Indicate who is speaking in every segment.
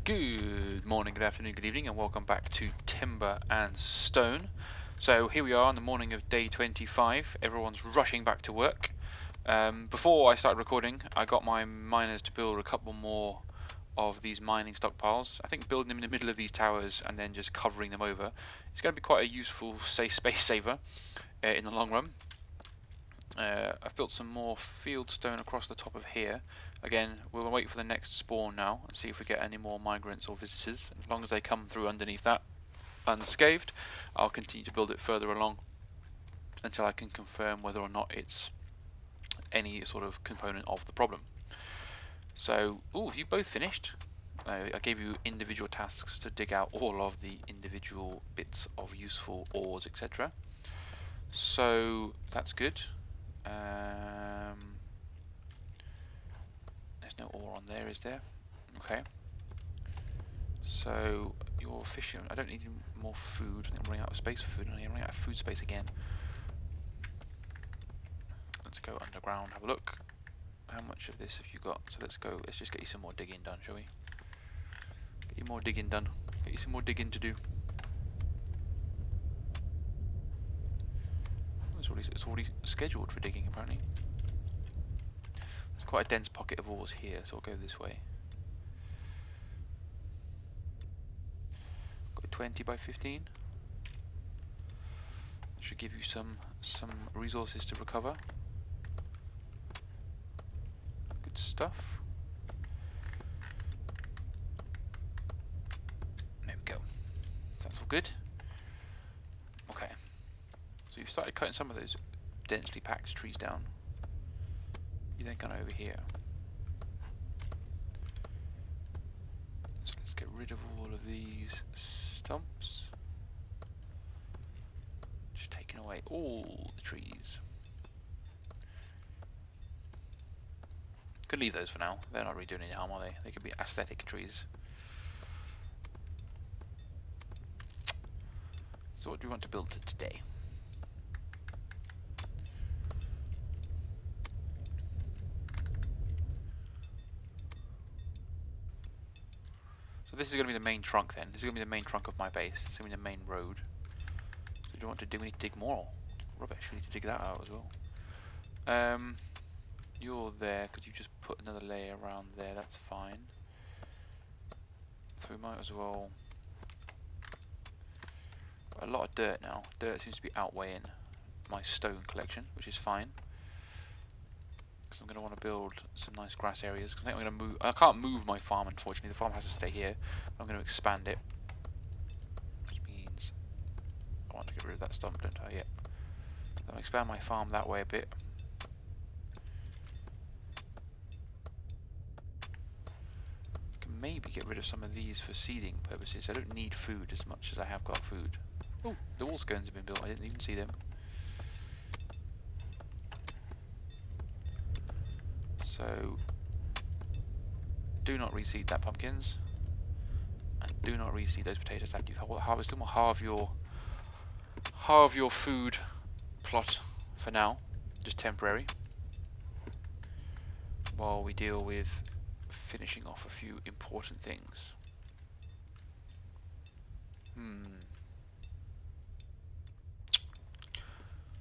Speaker 1: Good morning, good afternoon, good evening, and welcome back to Timber and Stone. So here we are on the morning of day 25. Everyone's rushing back to work. Before I started recording, I got my miners to build a couple more of these mining stockpiles. I think building them in the middle of these towers and then just covering them over is going to be quite a useful space saver in the long run. I've built some more field stone across the top of here. Again, we'll wait for the next spawn now and see if we get any more migrants or visitors. As long as they come through underneath that unscathed, I'll continue to build it further along until I can confirm whether or not it's any sort of component of the problem. So, have you both finished? I gave you individual tasks to dig out all of the individual bits of useful ores, etc. So that's good. There's no ore on there, is there? Okay. So you're efficient. I don't need more food. I think I'm running out of space for food. I'm running out of food space again. Let's go underground, have a look. How much of this have you got? So let's go. Let's just get you some more digging done, shall we? Get you more digging done. Get you some more digging to do. It's already scheduled for digging, apparently. There's quite a dense pocket of ores here, so I'll go this way. Got 20 by 15. Should give you some resources to recover. Good stuff. There we go. That's all good. Okay. So you've started cutting some of those densely packed trees down. You then come over here. So let's get rid of all of these stumps. Just taking away all the trees. Could leave those for now. They're not really doing any harm, are they? They could be aesthetic trees. So what do we want to build today? So this is going to be the main trunk then. This is going to be the main trunk of my base. This is going to be the main road. So do you want to do? We need to dig more rubbish. We need to dig that out as well. You're there because you just put another layer around there. That's fine. So we might as well. A lot of dirt now. Dirt seems to be outweighing my stone collection, which is fine. Because I'm going to want to build some nice grass areas. I think I'm going to move. I can't move my farm, unfortunately. The farm has to stay here. I'm going to expand it, which means I want to get rid of that stump, don't I? Yep. So I'll expand my farm that way a bit. I can maybe get rid of some of these for seeding purposes. I don't need food as much as I have got food. Oh, the wall scones have been built. I didn't even see them. So do not reseed that pumpkins, and do not reseed those potatoes that you've harvested. We'll halve your food plot for now, just temporary, while we deal with finishing off a few important things.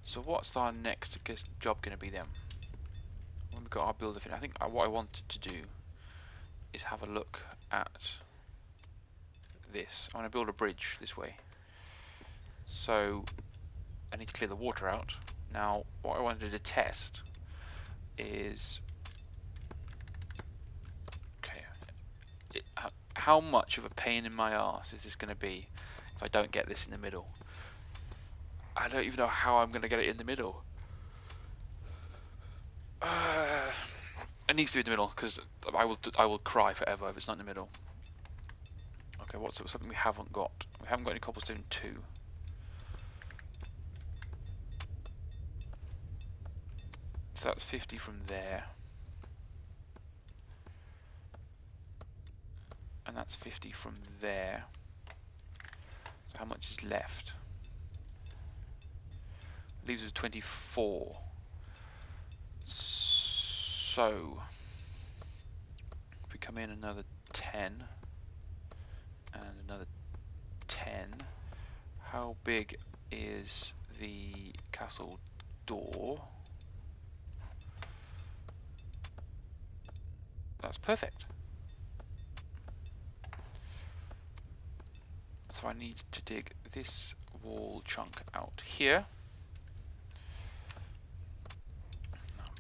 Speaker 1: So what's our next job going to be then? When we've got our builder finished, I think what I wanted to do is have a look at this. I'm going to build a bridge this way. So I need to clear the water out. Now what I wanted to test is how much of a pain in my arse is this going to be if I don't get this in the middle. I don't even know how I'm going to get it in the middle. It needs to be in the middle because I will cry forever if it's not in the middle. Okay, what's something we haven't got? We haven't got any cobblestone 2. So that's 50 from there. And that's 50 from there. So how much is left? It leaves us 24. So if we come in another 10, and another 10. How big is the castle door? That's perfect. So I need to dig this wall chunk out here.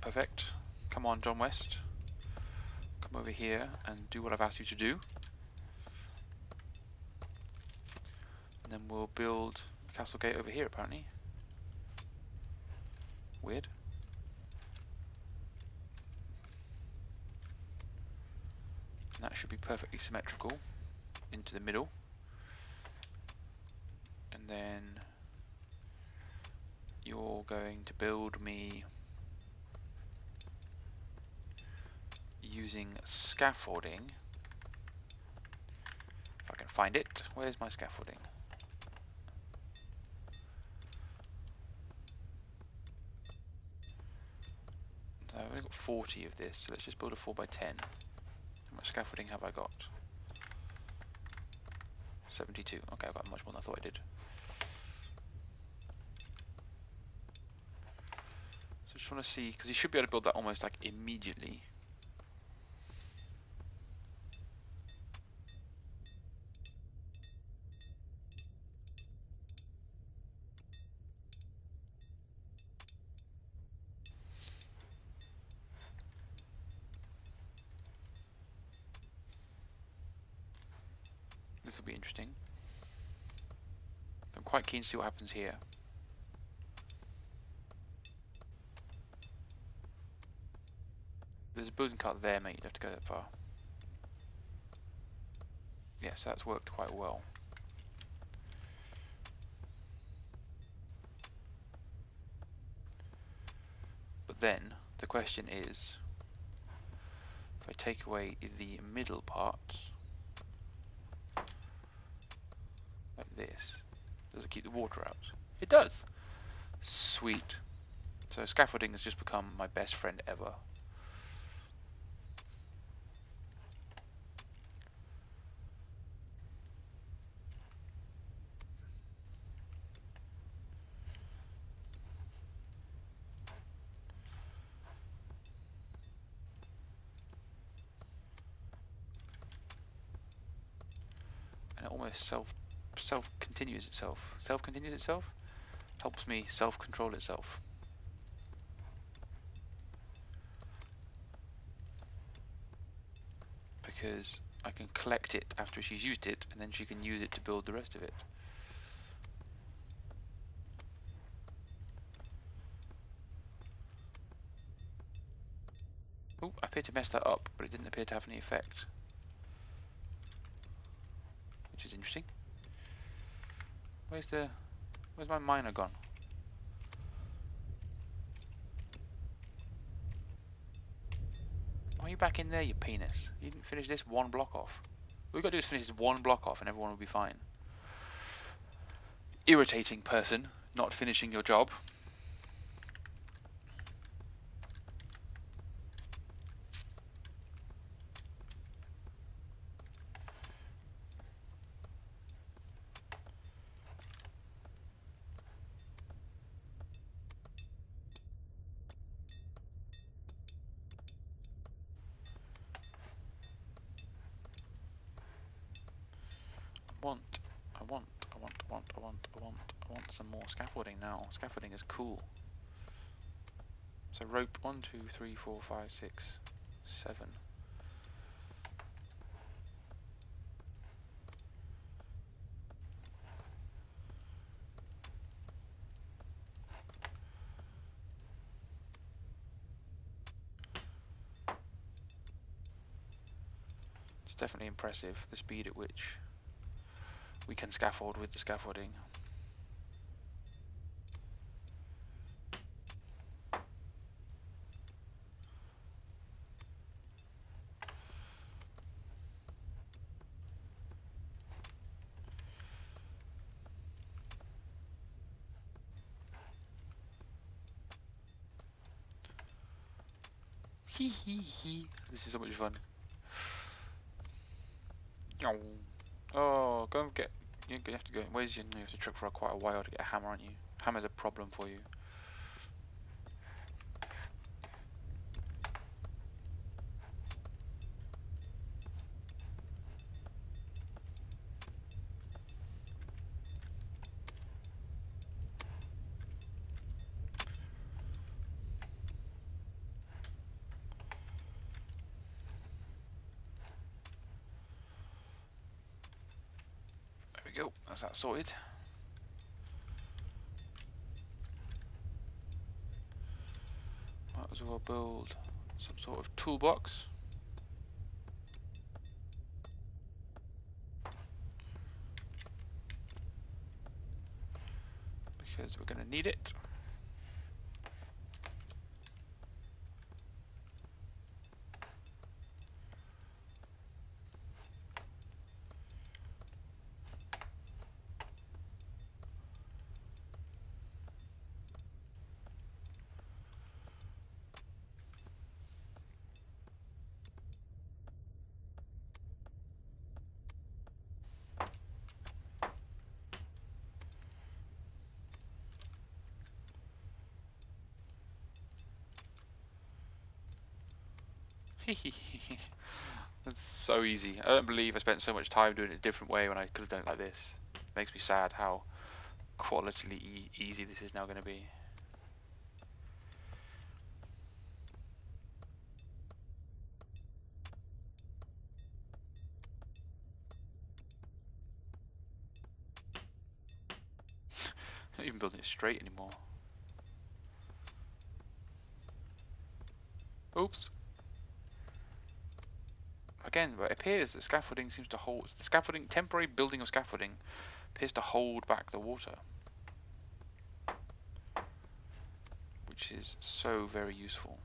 Speaker 1: Perfect. Come on, John West. Come over here and do what I've asked you to do. And then we'll build a castle gate over here, apparently. Weird. And that should be perfectly symmetrical into the middle. And then you're going to build me using scaffolding. If I can find it. Where's my scaffolding? So I've only got 40 of this, so let's just build a 4x10. How much scaffolding have I got? 72. Okay, I've got much more than I thought I did. So I just want to see, because you should be able to build that almost like immediately. This will be interesting. I'm quite keen to see what happens here. There's a building cart there, mate. You have to go that far. Yes, that's worked quite well. But then the question is, if I take away the middle parts, like this, does it keep the water out? It does! Sweet. So scaffolding has just become my best friend ever. And it almost self-continues itself. Self-continues itself? Helps me self-control itself. Because I can collect it after she's used it, and then she can use it to build the rest of it. Oh, I appear to mess that up, but it didn't appear to have any effect. Which is interesting. Where's my miner gone? Why are you back in there, you penis? You didn't finish this one block off. All you gotta do is finish this one block off and everyone will be fine. Irritating person, not finishing your job. I want some more scaffolding now. Scaffolding is cool. So rope 1, 2, 3, 4, 5, 6, 7. It's definitely impressive the speed at which we can scaffold with the scaffolding. Hee hee hee. This is so much fun. Oh, go and get. You have to go. Where's your? You have to trek for quite a while to get a hammer, aren't you? Hammer's a problem for you. There we go. That's that sorted. Might as well build some sort of toolbox. Because we're going to need it. That's so easy. I don't believe I spent so much time doing it a different way when I could have done it like this. It makes me sad how qualitatively easy this is now going to be. Not even building it straight anymore. Oops. Again, but it appears that scaffolding seems to hold the scaffolding. Temporary building of scaffolding appears to hold back the water, which is so very useful.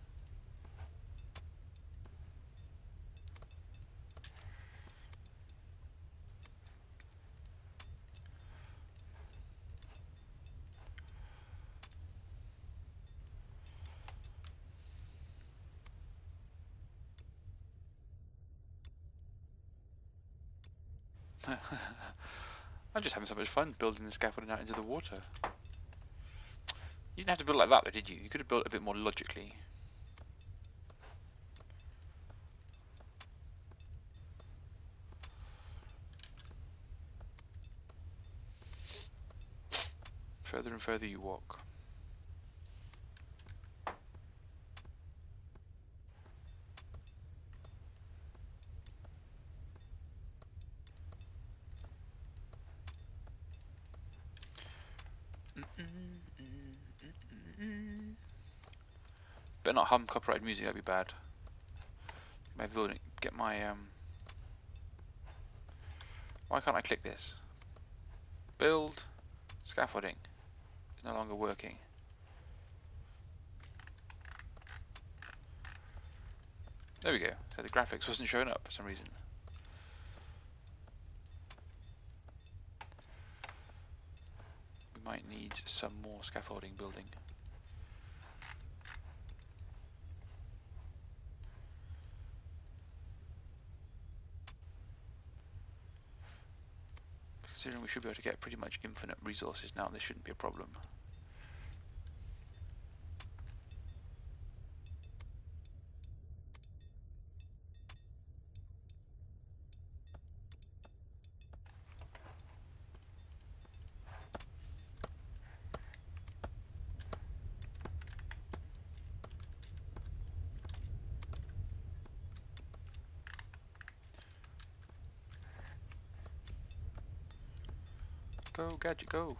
Speaker 1: I'm just having so much fun building the scaffolding out into the water. You didn't have to build like that though, did you? You could have built a bit more logically. Further and further you walk. Better not hum copyrighted music, that'd be bad. Get my why can't I click this? Build scaffolding. It's no longer working. There we go. So the graphics wasn't showing up for some reason. We might need some more scaffolding building. Considering we should be able to get pretty much infinite resources now, this shouldn't be a problem. Go, gadget, go!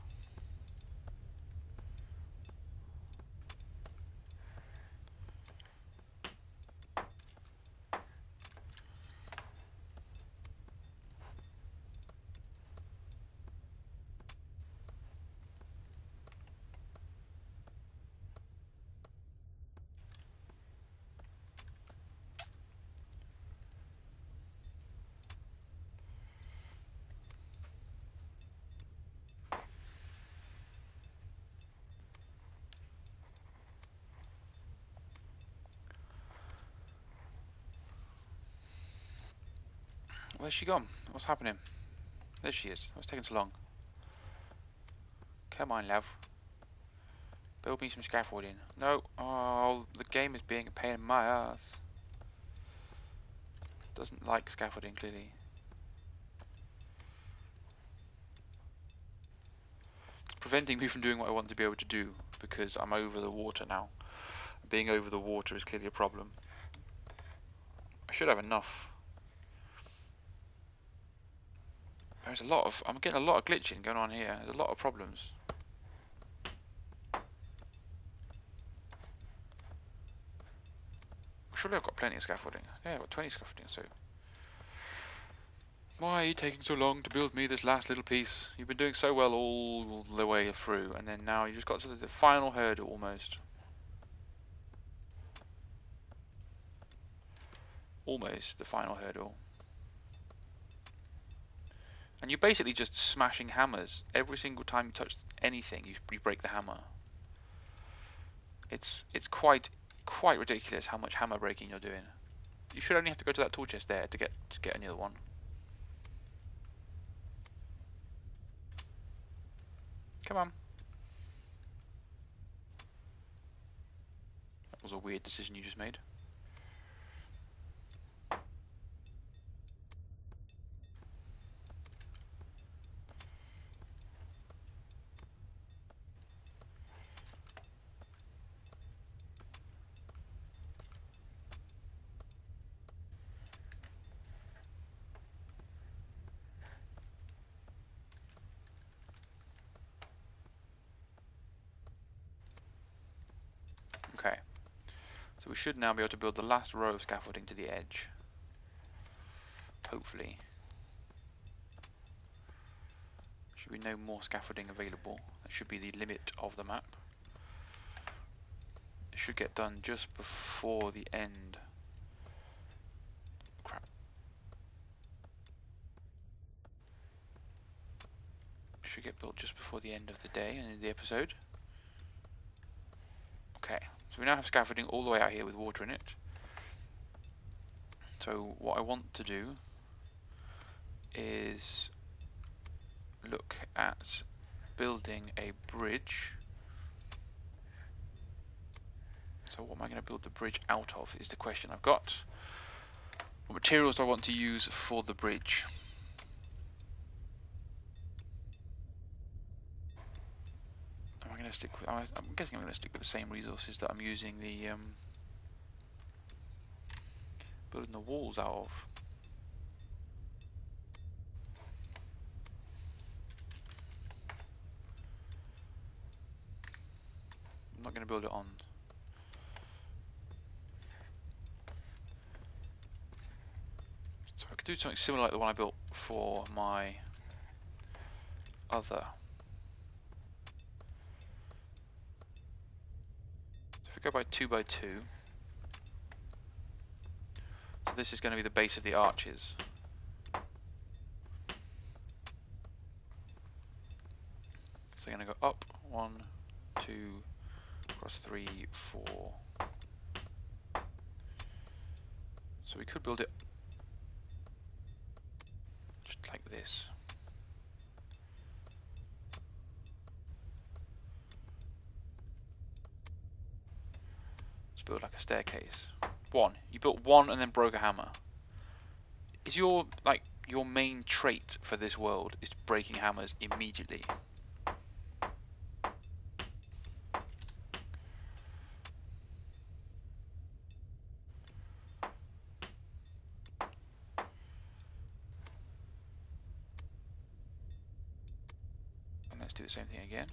Speaker 1: Where's she gone? What's happening? There she is. What's taking so long? Come on, love. Build me some scaffolding. No. Oh, the game is being a pain in my ass. Doesn't like scaffolding, clearly. It's preventing me from doing what I want to be able to do because I'm over the water now. Being over the water is clearly a problem. I should have enough. There's a lot of... I'm getting a lot of glitching going on here. There's a lot of problems. Surely I've got plenty of scaffolding. Yeah, I've got 20 scaffolding, so... Why are you taking so long to build me this last little piece? You've been doing so well all the way through, and then now you just got to the final hurdle almost. Almost the final hurdle. And you're basically just smashing hammers. Every single time you touch anything, you break the hammer. It's quite ridiculous how much hammer breaking you're doing. You should only have to go to that tool chest there to get another one. Come on. That was a weird decision you just made. Okay. So we should now be able to build the last row of scaffolding to the edge. Hopefully. Should be no more scaffolding available. That should be the limit of the map. It should get done just before the end. Crap. It should get built just before the end of the day and in the episode. Okay, so we now have scaffolding all the way out here with water in it. So what I want to do is look at building a bridge. So what am I going to build the bridge out of is the question I've got. What materials do I want to use for the bridge? Am I going to stick with, I'm guessing I'm going to stick with the same resources that I'm using the building the walls out of. I'm not going to build it on. So I could do something similar like the one I built for my other. So if we go by 2 by 2, so this is going to be the base of the arches. So I'm going to go up 1, 2, across 3, 4. So we could build it just like this. Let's build like a staircase. One. You built one and then broke a hammer. Is your main trait for this world is breaking hammers immediately? And let's do the same thing again.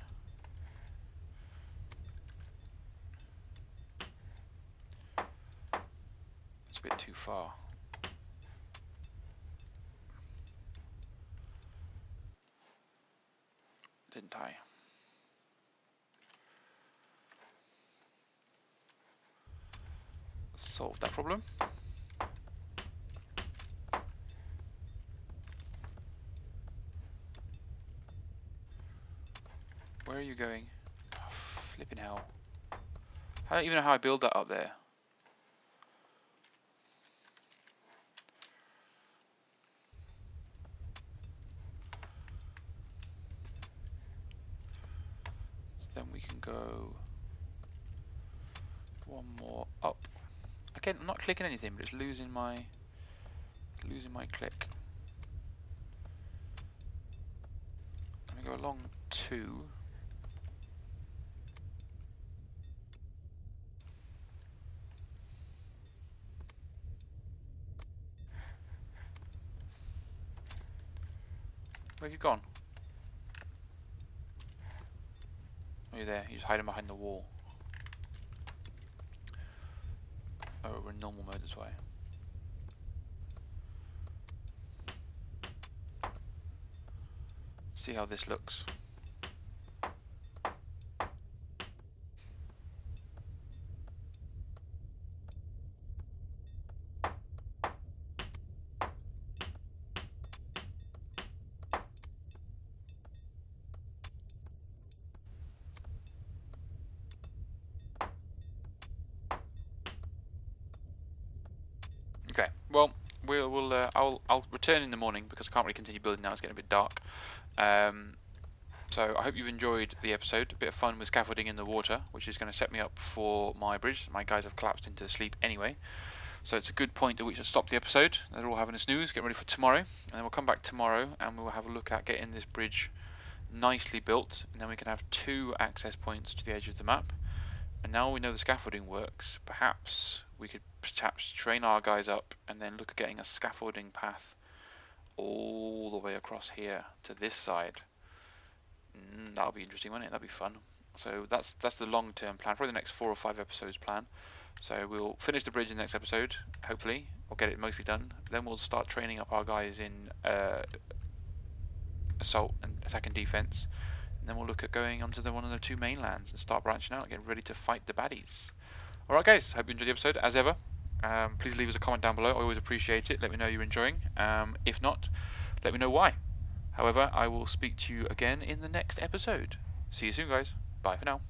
Speaker 1: It's a bit too far. Didn't I? Solved that problem. Where are you going? Oh, flipping hell. I don't even know how I build that up there. then we can go one more up. Again, I'm not clicking anything, but it's losing my click. Let me go along 2. Where have you gone? Oh, you're there. You're just hiding behind the wall. Oh, we're in normal mode this way. See how this looks. Okay, well, I'll return in the morning because I can't really continue building now. It's getting a bit dark. So I hope you've enjoyed the episode. A bit of fun with scaffolding in the water, which is going to set me up for my bridge. My guys have collapsed into sleep anyway, so it's a good point at which to stop the episode. They're all having a snooze, get ready for tomorrow, and then we'll come back tomorrow and we'll have a look at getting this bridge nicely built, and then we can have 2 access points to the edge of the map. And now we know the scaffolding works, perhaps we could train our guys up and then look at getting a scaffolding path all the way across here to this side. That'll be interesting, won't it? That'll be fun. So that's the long-term plan, probably the next 4 or 5 episodes plan. So we'll finish the bridge in the next episode, hopefully. We'll get it mostly done. Then we'll start training up our guys in assault and attack and defense. And then we'll look at going onto one of the 2 mainlands and start branching out and get ready to fight the baddies. Alright guys, hope you enjoyed the episode as ever. Please leave us a comment down below, I always appreciate it. Let me know you're enjoying. If not, let me know why. However, I will speak to you again in the next episode. See you soon guys. Bye for now.